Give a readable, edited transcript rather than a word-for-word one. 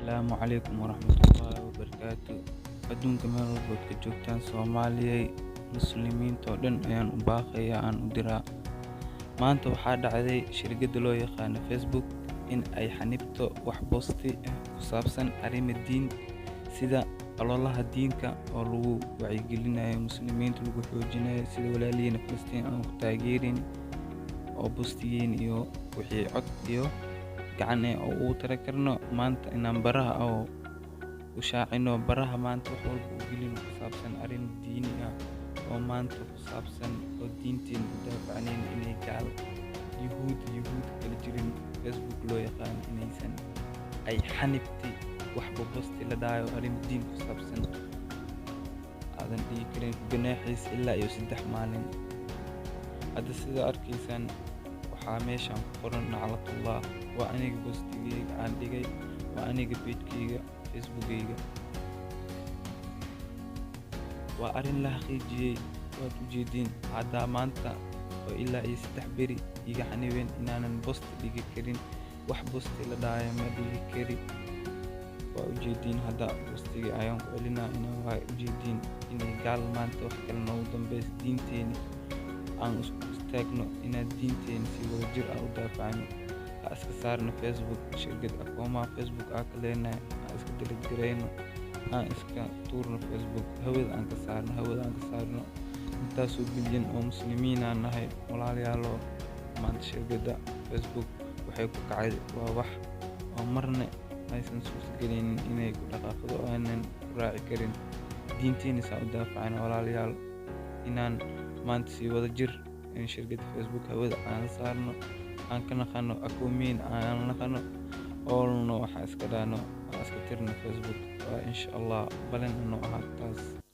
السلام عليكم ورحمة الله وبركاته. adduunka meel walbood ka joogtaan Soomaaliyay muslimiinta oo dhan ayaan u baaqayaa aan u diraa. Maanta waxaa dhacday shirkadda loo yaqaan Facebook in ay xanibto wax boosti ah ku saabsan arrimo diin sida ololaha diinka oo lagu wacyigelinayo muslimiinta lagu xoojinayo sida walaalihiina Falastiin aan ku taageerin oo boostigeen iyo wixii cod iyo gacan oo uu tara karno maanta inaan baraha oo u shaacino baraha maanta wax walba u gelin ku saabsan arrin diini ah oo maanta ku saabsan oo diinteen u daafacaneen inay gaal yuhuud kala jirin Facebook loo yaqaan inaysan ay xanibtay wax boosti la dhaayo arrin diin ku saabsan aadan dhigi karin ganaaxiis ilaa iyo 3 maalin. hadda sida arkaysaan waxaa meeshaan ku qoran naclatullah waa aniga boostigeyga aan dhigay waa aniga page-kayga Facebook-gayga waa arrin la xaqiijiyay waad u jeedin hadda maanta oo ilaa iyo 3 beri iga xanibeen inaanan boost dhigi karin wax boosti la dhaayo ma dhigi kari waa u jeedin hadda boostiga ayaan ku celinaa inaan waa u jeedin inay gaal maanta wax kale noogu dambeys diinteeni aan isku istaagno inaan diinteeni si wadajir ah u daafacno ha iska saarno Facebook shirkad akoomaha Facebook aa ka leenahay ha iska dalagarayno aan iska tuurno Facebook hawada aan ka saarno intaasoo bilyan oo muslimiin aan nahay walaalayaalo maanta shirkadda Facebook waxay ku kacay waa wax oo marna aysan suurtagelin inay ku dhaqaaqdo oo aanan ku raaci karin diinteeni saa u daafacno walaalayaal inaan maanta si wadajir in shirkadda Facebook hawada aan saarno aan ka naqano akoomiin aan naqano oolno waxa iska dhaano iska tirno Facebook insha Allah balan inuu ahaa taas.